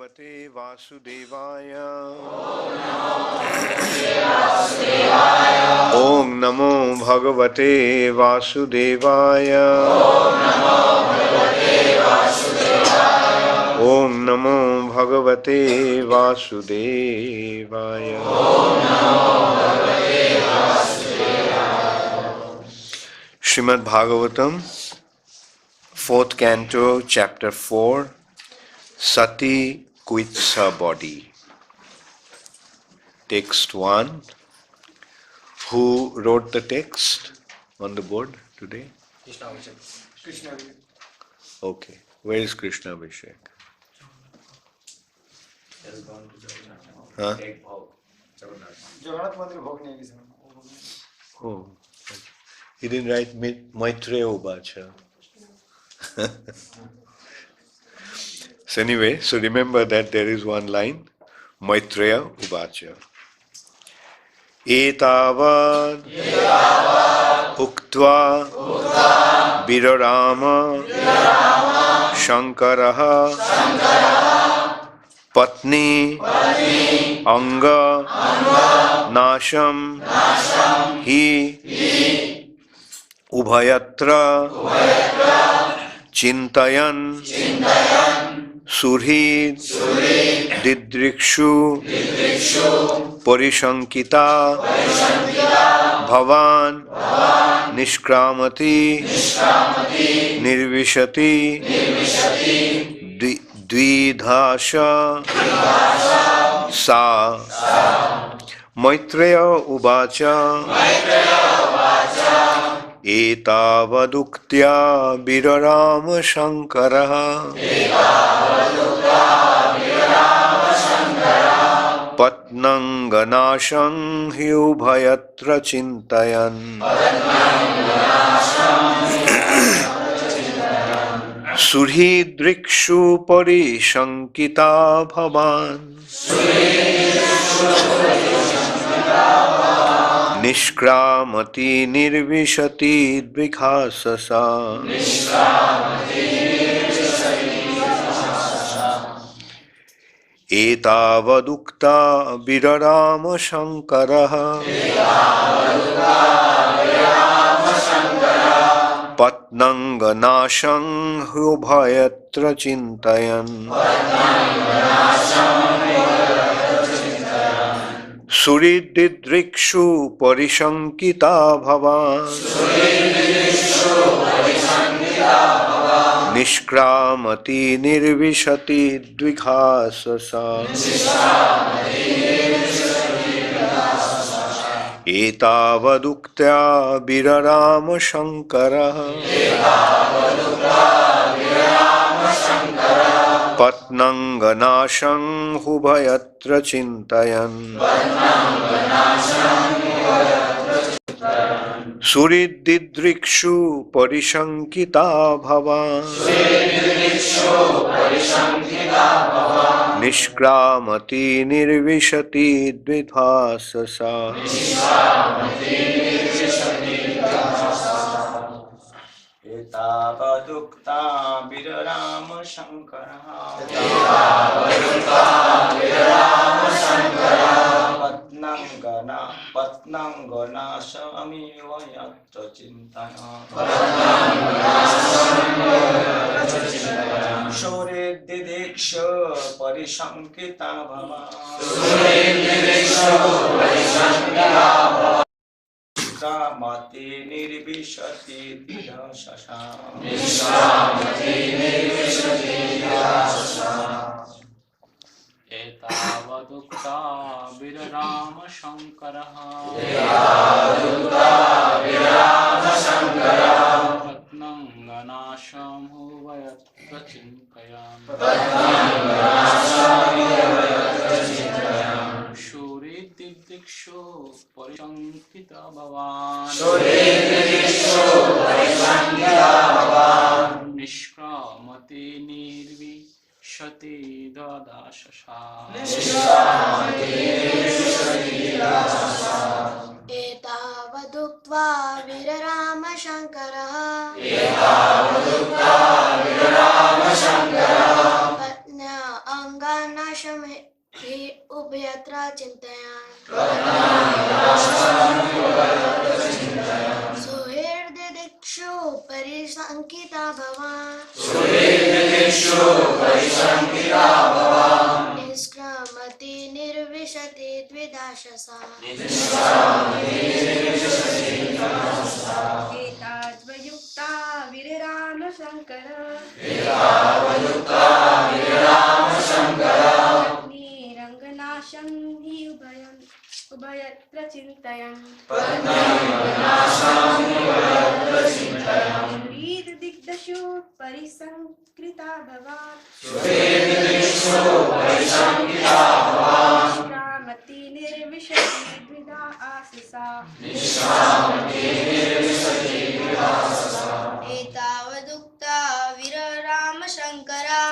Bhagavate Vasudevaya. Om Namo Bhagavate Vasudevaya. Om Namo Bhagavate Vasudevaya. Srimad Bhagavatam, 4th Canto, Chapter 4, Sati quits her body. Text 1. Who wrote the text on the board today? Krishna. Okay. Where is Krishna Abhishek? Has gone to Jagannath. Huh? Take bhog. Jagannath Mandir bhog nahi gisa. Oh. He didn't write Maitreya Uvacha. So anyway, so remember that there is one line, Maitreya Uvacha. Etavad uktva virarama shankaraha patni anga nasham hi ubhayatra chintayan surhid didrikshu parishankita bhavan nishkramati nirvishati dvidhasha sa Maitreya Uvacha etavaduktya virarama shankaraha patnanganasham hi ubhayatra chintayan surhidrikshu parishankita bhavan nishkramati nirvishati dvighasasa etavadukta virarama shankaraha patnanganasham hubhayatra chintayan surididrikshu parishankita bhavan nishkramati nirvishati dvighasasa etavaduktya virarama shankaraha patnanganasham hubhayatra chintayan surididrikshu parishankita bhavan nishkramati nirvishati dvidhasasa etavadukta virarama shankaraha patnangana sami vayatra chintaya suriddidikshu parishankita bhava Nishkramati nirvishati dhyasasa etavadukta virarama shankaraha patnanganasham huvayatra chintayan suriddidikshu parishankita bhavan nishkramati nirvishati dadashasa etavaduktva virarama shankaraha patna angana विररामशं हि उभयत्र चिन्तयन् सुहृदिदिक्षु परिशङ्किता भवान् निष्क्रामति निर्विशति द्विदाशसा एताद्वयुक्ता विररामशङ्कर पत्नीरङ्गनाशं हि उभयत्र चिन्तयन् सुहृद्दिग्दशु परिसङ्कृता भवान् निष्क्रामति निर्विशति द्विधा आससा एतावदुक्ता विररामशङ्करा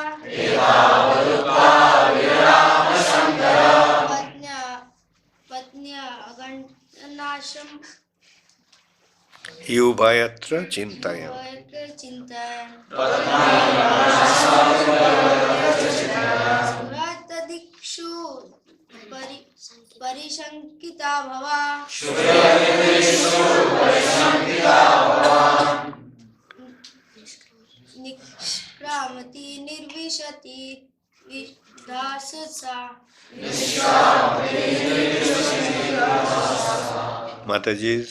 पत्न्या अगण्यनाशं Yubhayatra Chintayam. चिन्तयन् सुहृद्दिक्षु परिशङ्किता भवा निष्क्रामति निर्विशति विदाससा Mataji's.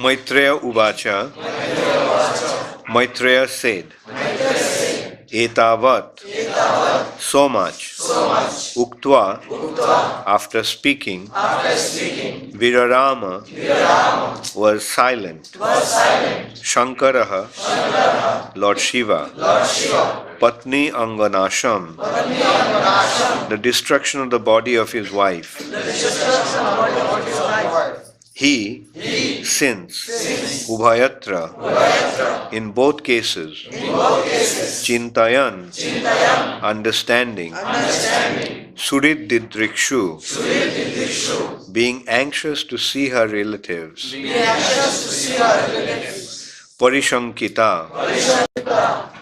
Maitreya Uvacha. Maitreya said, Etavat, so much, Uktva, after speaking, Virarama was silent. Shankaraha, Lord Shiva, Patni Anganasham, the destruction of the body of his wife. He, since, Ubhayatra, in both cases, Chintayan, understanding, Surididrikshu, being anxious to see her relatives, Parishankita,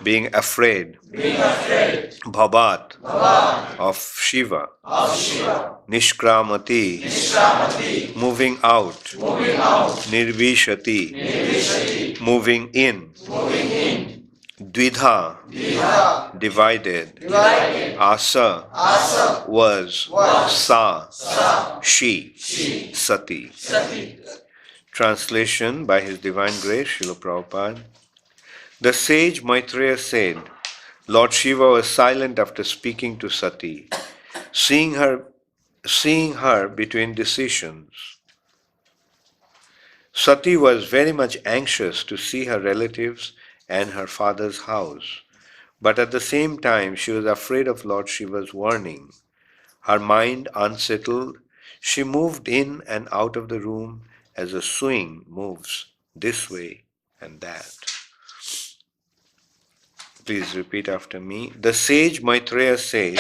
being afraid, Bhavat, of Shiva, Nishkramati, moving out, Nirvishati, moving in, Dvidha, divided, Asa, was, Sa, she, Sati. Translation by His Divine Grace, Srila Prabhupada. The sage Maitreya said, Lord Shiva was silent after speaking to Sati, seeing her between decisions. Sati was very much anxious to see her relatives and her father's house, but at the same time she was afraid of Lord Shiva's warning. Her mind unsettled, she moved in and out of the room as a swing moves this way and that. Please repeat after me. The sage Maitreya says,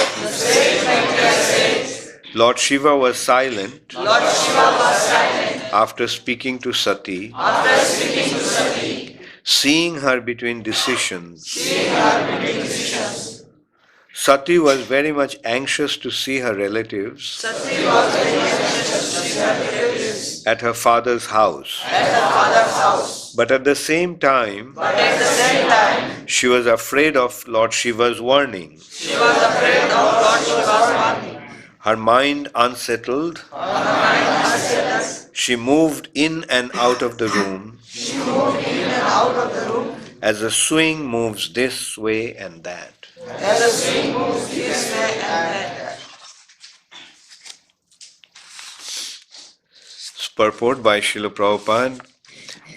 Lord Shiva was silent after speaking to Sati, seeing her between decisions. Sati was very much anxious to see her relatives at her father's house. But at the same time, she was afraid of Lord Shiva's warning. Her mind unsettled, she moved in and out of the room as a swing moves this way and that. Purport by Srila Prabhupada.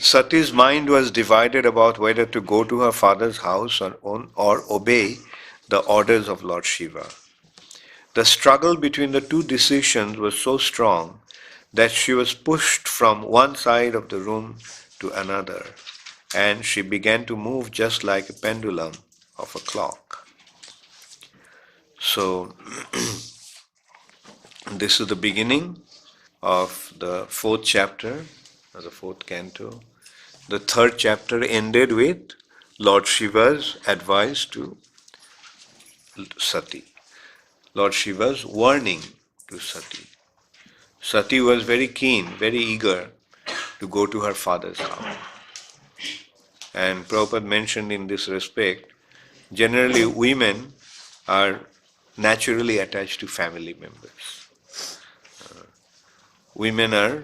Sati's mind was divided about whether to go to her father's house or obey the orders of Lord Shiva. The struggle between the two decisions was so strong that she was pushed from one side of the room to another, and she began to move just like a pendulum of a clock. So, this is the beginning of the fourth chapter, or the fourth canto. The third chapter ended with Lord Shiva's advice to Sati. Lord Shiva's warning to Sati. Sati was very keen, very eager to go to her father's house. And Prabhupada mentioned in this respect, generally women are naturally attached to family members. Women are,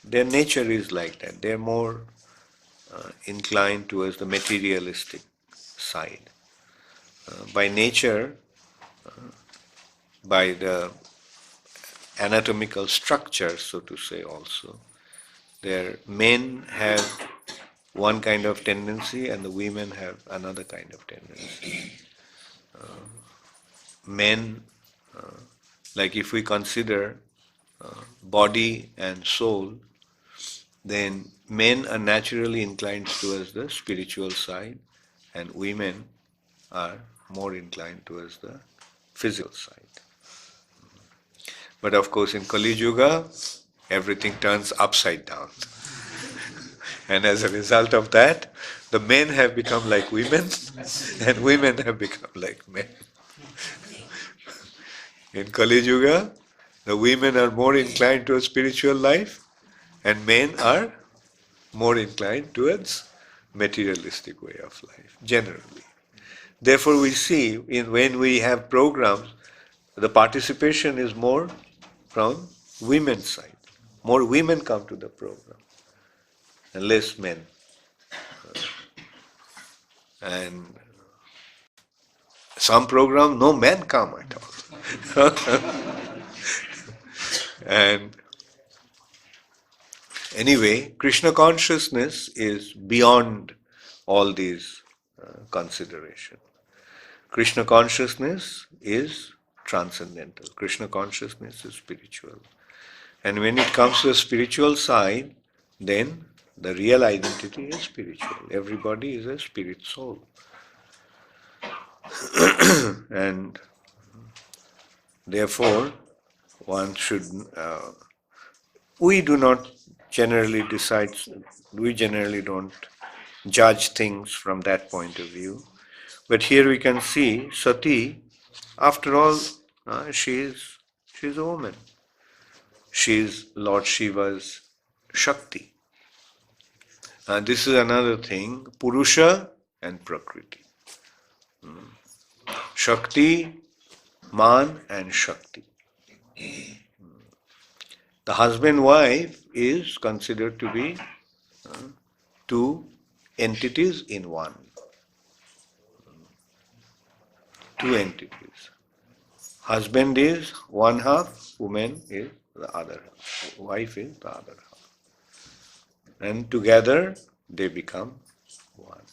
their nature is like that. They're more inclined towards the materialistic side. By nature, by the anatomical structure, so to say also, their men have one kind of tendency and the women have another kind of tendency. Men, like if we consider body and soul, then men are naturally inclined towards the spiritual side and women are more inclined towards the physical side. But of course in Kali Yuga, everything turns upside down. And as a result of that, the men have become like women and women have become like men. In Kali Yuga, the women are more inclined towards spiritual life and men are more inclined towards materialistic way of life, generally. Therefore we see when we have programs, the participation is more from women's side. More women come to the program and less men. And some program, no men come at all. And anyway, Krishna consciousness is beyond all these considerations. Krishna consciousness is transcendental. Krishna consciousness is spiritual. And when it comes to the spiritual side, then the real identity is spiritual. Everybody is a spirit soul. And therefore, one should, we do not generally decide, we generally don't judge things from that point of view. But here we can see Sati, after all, she is a woman. She is Lord Shiva's Shakti. This is another thing, Purusha and Prakriti. Shakti, Man and Shakti. The husband-wife is considered to be two entities in one. Two entities. Husband is one half, woman is the other half. Wife is the other half. And together they become one.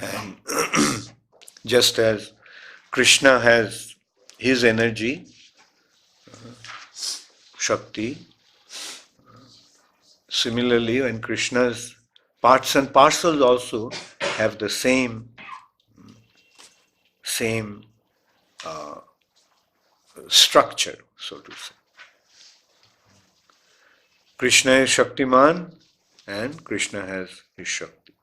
And just as Krishna has his energy, Shakti, similarly when Krishna's parts and parcels also have the same structure, so to say. Krishna is Shaktiman and Krishna has his Shakti.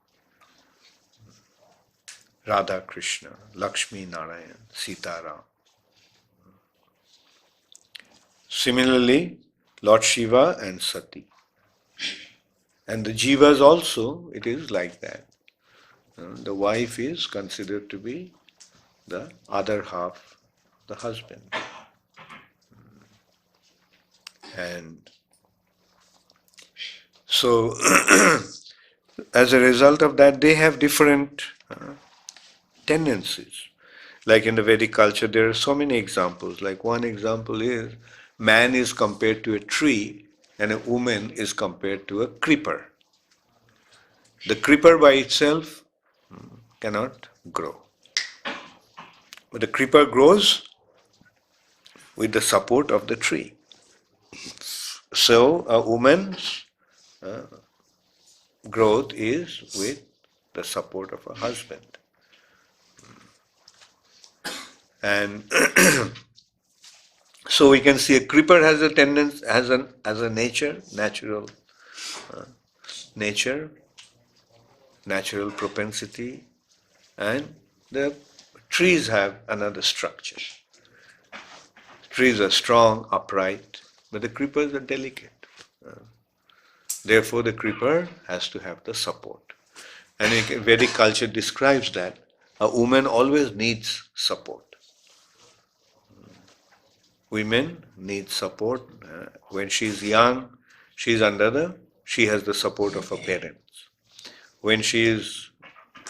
Radha Krishna, Lakshmi Narayan, Sita Ram. Similarly, Lord Shiva and Sati. And the Jivas also, it is like that. The wife is considered to be the other half, the husband. And so, as a result of that, they have different tendencies. Like in the Vedic culture, there are so many examples. Like one example is, man is compared to a tree and a woman is compared to a creeper. The creeper by itself cannot grow. But the creeper grows with the support of the tree. So a woman's growth is with the support of a husband. And so we can see a creeper has a tendency, has a natural nature, natural propensity, and the trees have another structure. Trees are strong, upright, but the creepers are delicate. Therefore, the creeper has to have the support. And Vedic culture describes that a woman always needs support. Women need support. When she is young, she has the support of her parents. When she is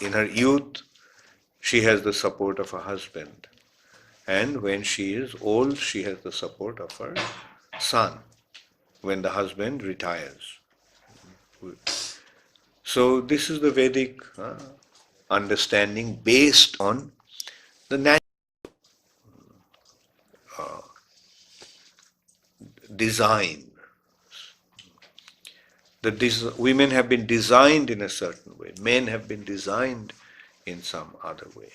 in her youth, she has the support of her husband. And when she is old, she has the support of her son when the husband retires. So this is the Vedic understanding based on the natural design. Women have been designed in a certain way. Men have been designed in some other way.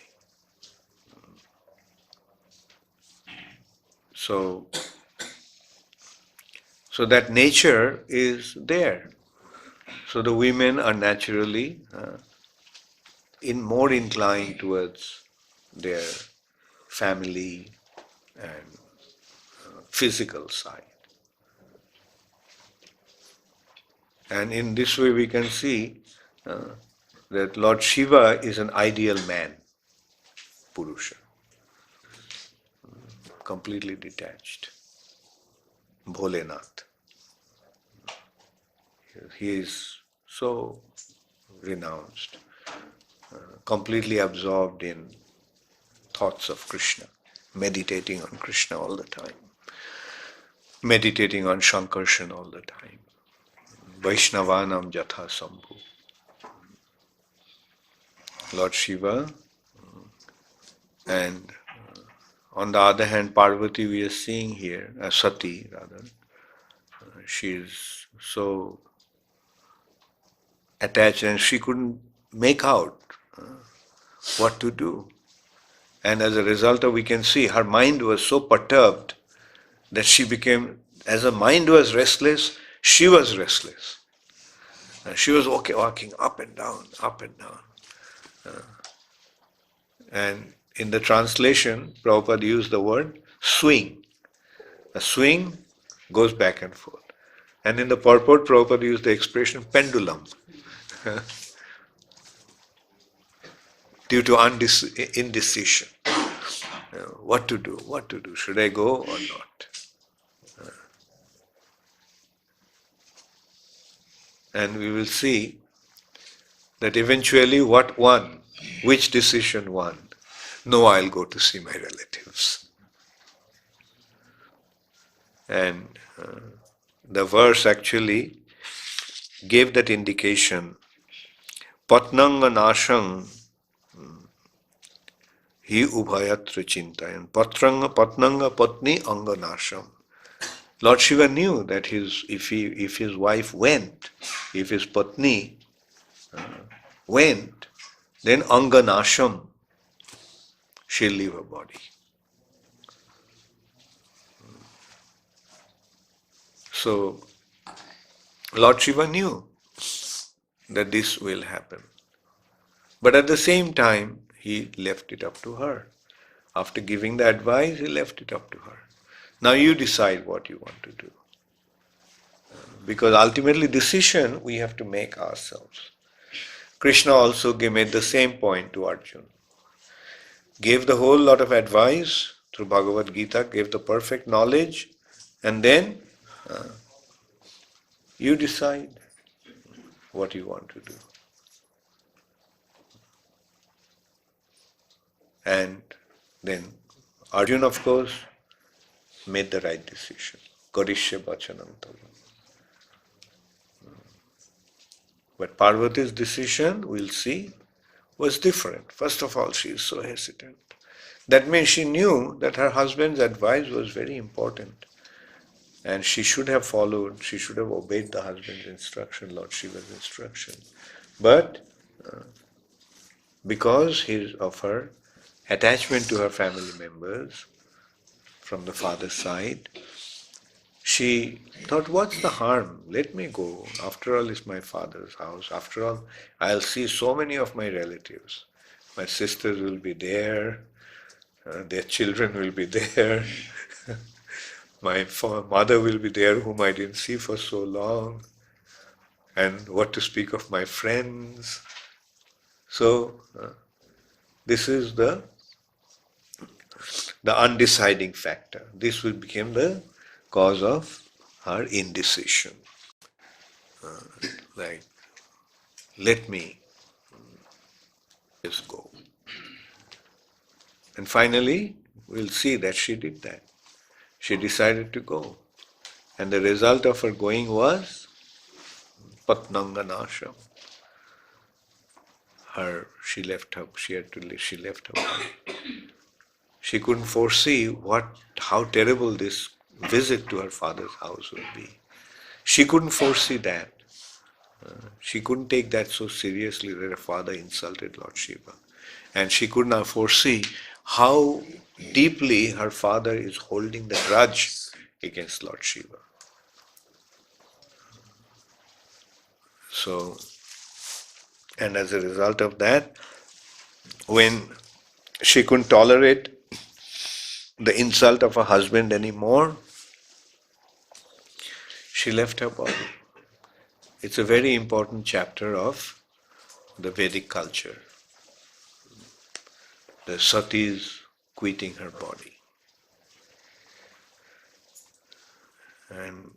So that nature is there. So the women are naturally more inclined towards their family and physical side. And in this way we can see that Lord Shiva is an ideal man, Purusha, completely detached. Bholenath. He is so renounced, completely absorbed in thoughts of Krishna, meditating on Krishna all the time, meditating on Shankarshan all the time. Vaishnavanam Jatha Sambhu. Lord Shiva, and on the other hand, Parvati we are seeing here, Sati rather, she is so attached and she couldn't make out what to do. And as a result we can see her mind was so perturbed that she became, as her mind was restless, she was restless. And she was walking up and down, up and down. And in the translation, Prabhupada used the word swing. A swing goes back and forth. And in the purport, Prabhupada used the expression pendulum. Due to indecision. What to do? Should I go or not? And we will see that eventually what won? Which decision won? No, I'll go to see my relatives. And the verse actually gave that indication. Patnanga nashang hi ubhayatra chintayan. Patnanga patni anga nasham. Lord Shiva knew that if his wife went, if his patni went, then anga nasham, she'll leave her body. So Lord Shiva knew that this will happen. But at the same time, he left it up to her. After giving the advice, he left it up to her. Now you decide what you want to do. Because ultimately decision we have to make ourselves. Krishna also made the same point to Arjuna. Gave the whole lot of advice through Bhagavad Gita, gave the perfect knowledge, and then you decide what you want to do. And then Arjuna, of course, made the right decision. Karishya bachanam tavam. But Parvati's decision, we'll see, was different. First of all, she is so hesitant. That means she knew that her husband's advice was very important. And she should have followed, she should have obeyed the husband's instruction, Lord Shiva's instruction. But because of her attachment to her family members from the father's side, she thought, what's the harm? Let me go. After all, it's my father's house. After all, I'll see so many of my relatives. My sisters will be there, their children will be there, my mother will be there whom I didn't see for so long, and what to speak of my friends. So, this is the undeciding factor. This will become the cause of her indecision. Like, let me just go. And finally, we'll see that she did that. She decided to go. And the result of her going was Patnanganasham. She left her body. She couldn't foresee how terrible this visit to her father's house would be. She couldn't foresee that. She couldn't take that so seriously that her father insulted Lord Shiva. And she could not foresee how deeply her father is holding the grudge against Lord Shiva. So, and as a result of that, when she couldn't tolerate the insult of her husband anymore, she left her body. It's a very important chapter of the Vedic culture. The Sati is quitting her body. And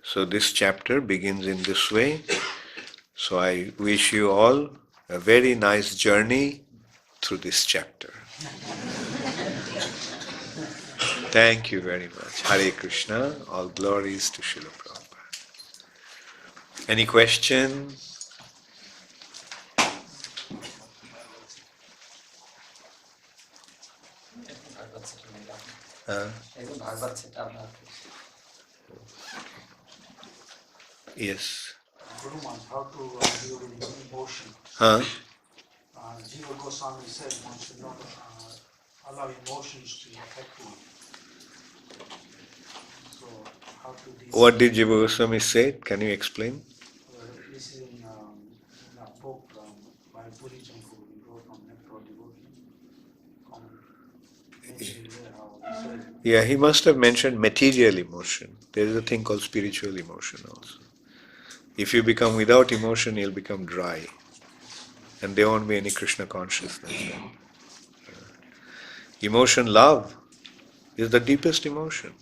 so this chapter begins in this way. So I wish you all a very nice journey through this chapter. Thank you very much. Hare Krishna. All glories to Srila Prabhupada. Any question? Yes. Guru Maharaj, how to deal with emotion. Jiva Goswami said one should not allow emotions to affect one. So, how to deal What did Jiva Goswami say? Can you explain? This is in a book by Buddhism who wrote on Nectar Devotion. Mentioning there how he said. Yeah, he must have mentioned material emotion. There is a thing called spiritual emotion also. If you become without emotion, you'll become dry. And there won't be any Krishna consciousness then. Emotion, love, is the deepest emotion.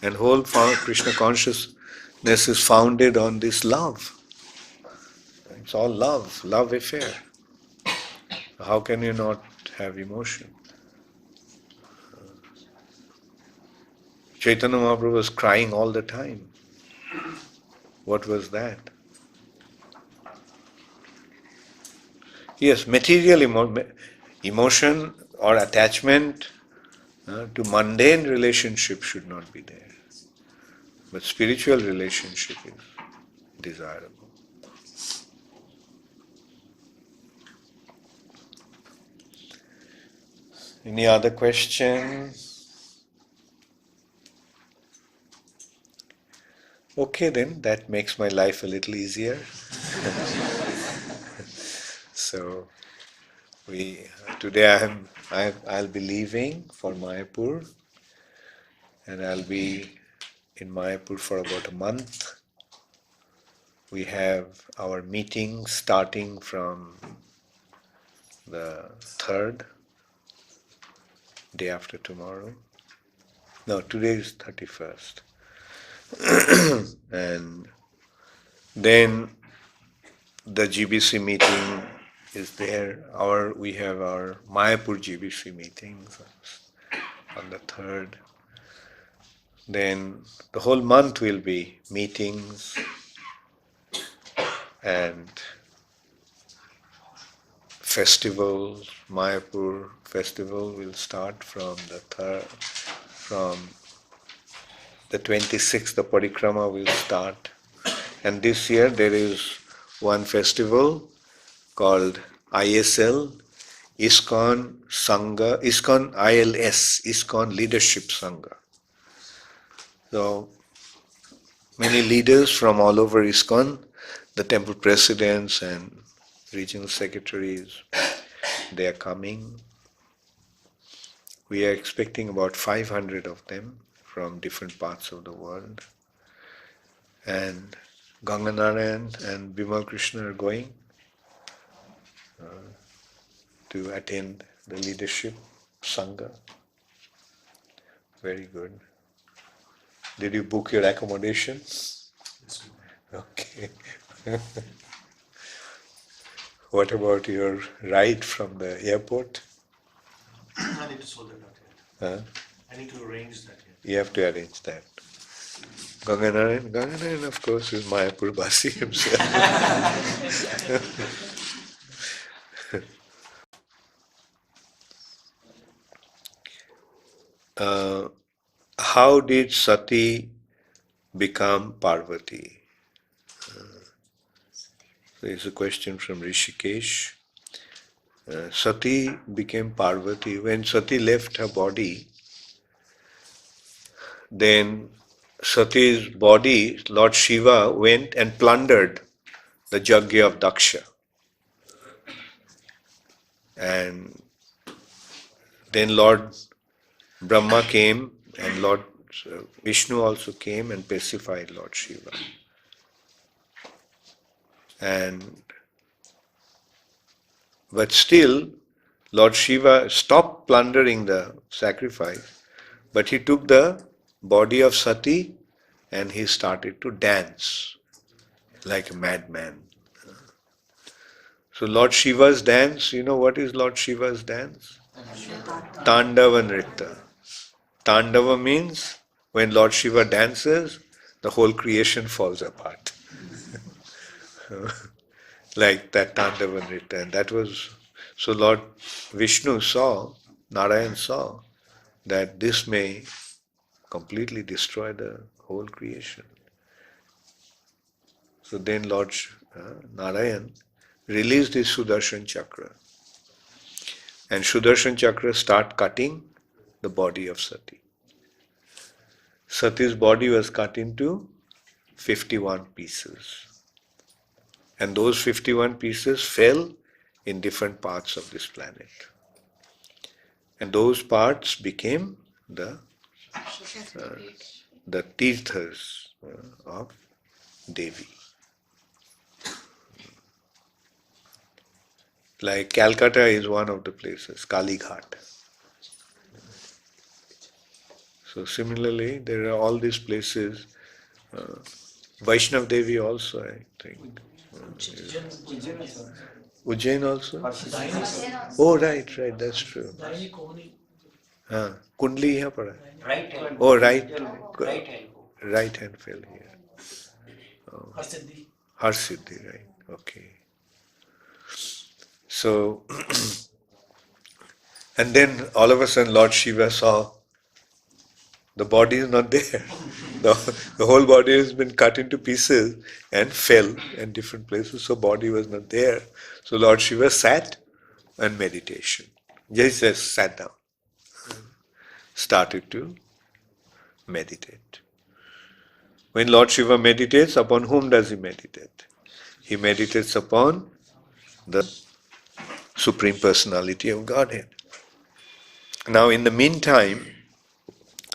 And whole Krishna consciousness is founded on this love. It's all love affair. How can you not have emotion? Chaitanya Mahaprabhu was crying all the time. What was that? Yes, material emotion or attachment to mundane relationship should not be there. But spiritual relationship is desirable. Any other question? Okay then, that makes my life a little easier. So today I'll be leaving for Mayapur, and I'll be in Mayapur for about a month. We have our meeting starting from the 3rd, day after tomorrow. No, today is 31st. And then the GBC meeting is there. We have our Mayapur GBC meetings on the 3rd. Then the whole month will be meetings, and festival, Mayapur festival will start from the 26th, the parikrama will start. And this year there is one festival called ISL, ISKCON Sangha, ISKCON ILS, ISKCON Leadership Sangha. So many leaders from all over ISKCON, the temple presidents and regional secretaries, they are coming. We are expecting about 500 of them from different parts of the world. And Ganganarayan and Bimal Krishna are going to attend the leadership Sangha. Very good. Did you book your accommodation? Okay. What about your ride from the airport? I need to sort that out yet. Huh? I need to arrange that yet. You have to arrange that. Ganganarayan, of course, is Mayapur Basi himself. How did Sati become Parvati? There is a question from Rishikesh. Sati became Parvati. When Sati left her body, then Sati's body, Lord Shiva, went and plundered the Yajna of Daksha. And then Lord Brahma came and Lord Vishnu also came and pacified Lord Shiva. But still, Lord Shiva stopped plundering the sacrifice, but he took the body of Sati and he started to dance like a madman. So Lord Shiva's dance, you know what is Lord Shiva's dance? Tandava Nritta. Tandava means when Lord Shiva dances, the whole creation falls apart. Like that Tandava Nritta. And that was, so Lord Vishnu saw, Narayan saw, that this may completely destroy the whole creation. So then Lord Narayan released his Sudarshan Chakra. And Sudarshan Chakra start cutting the body of Sati. Sati's body was cut into 51 pieces. And those 51 pieces fell in different parts of this planet. And those parts became the tirthas of Devi. Like Calcutta is one of the places, Kali Ghat. So similarly, there are all these places. Vaishnav Devi also, I think. Ujjain also? Oh, right, that's true. Kundli यहाँ पड़ा है. Right hand. Oh, right hand fell here. Har Siddhi, right, okay. So, and then all of a sudden Lord Shiva saw the body is not there. The whole body has been cut into pieces and fell in different places, so body was not there. So Lord Shiva sat on meditation. Just sat down, started to meditate. When Lord Shiva meditates, upon whom does he meditate? He meditates upon the Supreme Personality of Godhead. Now in the meantime,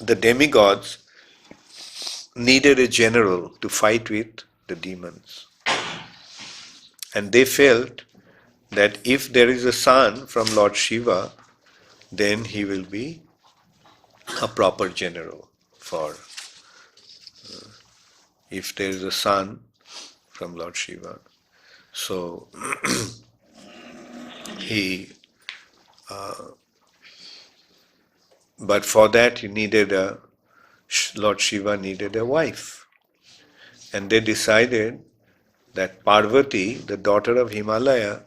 the demigods needed a general to fight with the demons. And they felt that if there is a son from Lord Shiva, then he will be a proper general for if there is a son from Lord Shiva. So but for that Lord Shiva needed a wife. And they decided that Parvati, the daughter of Himalaya,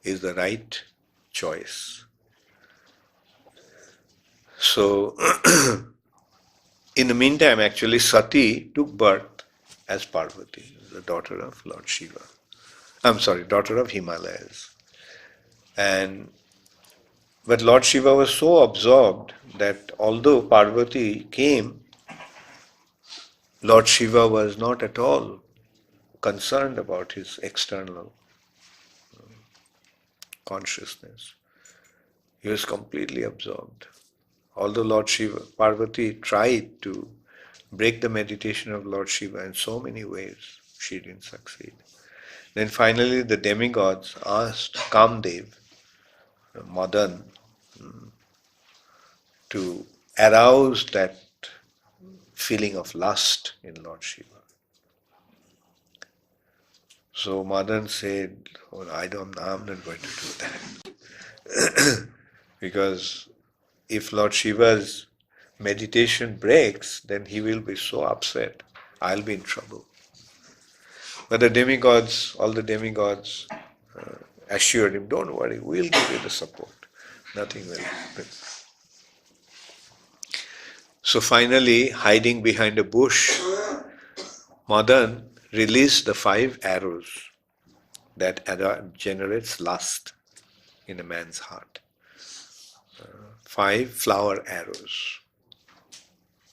is the right choice. So, in the meantime, actually, Sati took birth as Parvati, the daughter of Lord Shiva. I'm sorry, daughter of Himalayas. But Lord Shiva was so absorbed that although Parvati came, Lord Shiva was not at all concerned about his external consciousness. He was completely absorbed. Although Lord Shiva, Parvati tried to break the meditation of Lord Shiva in so many ways, she didn't succeed. Then finally the demigods asked Kamdev, Madan, to arouse that feeling of lust in Lord Shiva. So Madan said, oh, I'm not going to do that. Because if Lord Shiva's meditation breaks, then he will be so upset. I'll be in trouble. But the demigods, all the demigods assured him, don't worry, we'll give you the support. Nothing will happen. So finally, hiding behind a bush, Madan released the 5 arrows that generates lust in a man's heart. 5 flower arrows,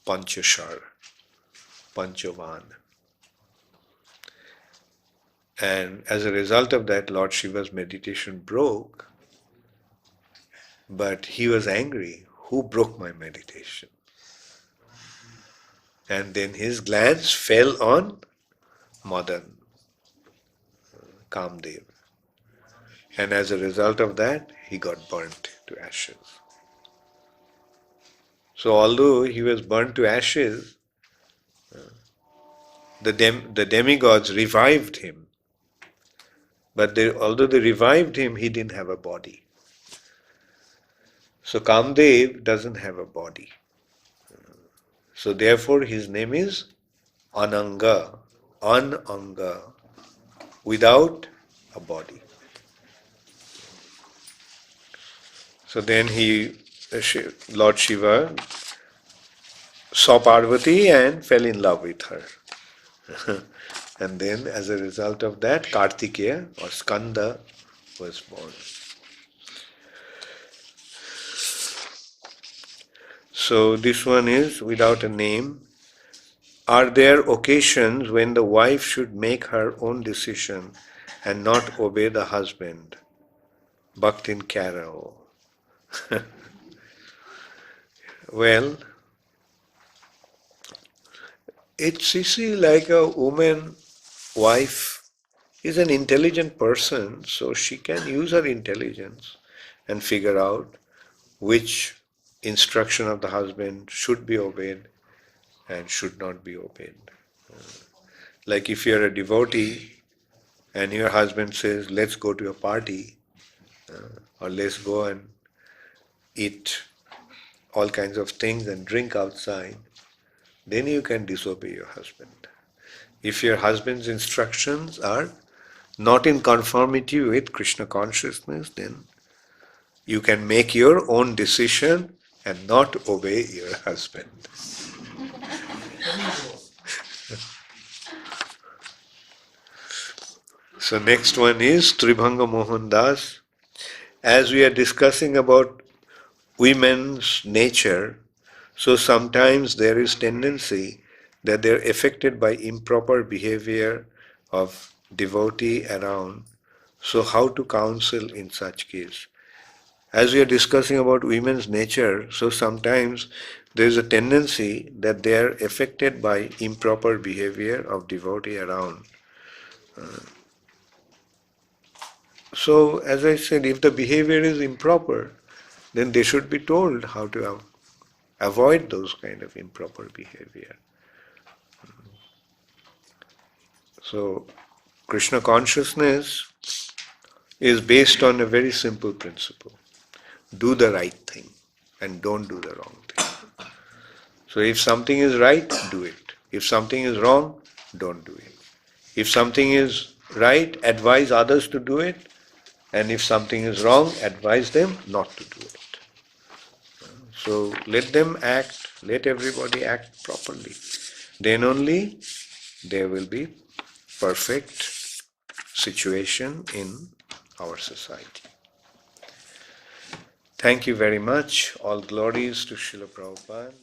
Panchashar, Panchavan. And as a result of that, Lord Shiva's meditation broke, but he was angry. Who broke my meditation? And then his glance fell on Madan, Kamdev. And as a result of that, he got burnt to ashes. So although he was burnt to ashes, the demigods revived him. But although they revived him, he didn't have a body. So Kamdev doesn't have a body. So therefore his name is Ananga, without a body. So then Lord Shiva saw Parvati and fell in love with her. And then as a result of that, Kartikeya or Skanda was born. So this one is without a name. Are there occasions when the wife should make her own decision and not obey the husband? Bhaktin Karo. Well, it's like a woman, wife is an intelligent person, so she can use her intelligence and figure out which instruction of the husband should be obeyed and should not be obeyed. Like if you're a devotee and your husband says, let's go to a party or let's go and eat all kinds of things and drink outside, then you can disobey your husband. If your husband's instructions are not in conformity with Krishna consciousness, then you can make your own decision and not obey your husband. So next one is Tribhanga Mohan Das. As we are discussing about women's nature, so sometimes there is tendency that they are affected by improper behavior of devotee around. So how to counsel in such case? As we are discussing about women's nature, so sometimes there is a tendency that they are affected by improper behavior of devotee around. So as I said, if the behavior is improper, then they should be told how to avoid those kind of improper behavior. So Krishna consciousness is based on a very simple principle. Do the right thing and don't do the wrong thing. So if something is right, do it. If something is wrong, don't do it. If something is right, advise others to do it, And if something is wrong, advise them not to do it. So let them act, let everybody act properly. Then only there will be perfect situation in our society. Thank you very much. All glories to Srila Prabhupada.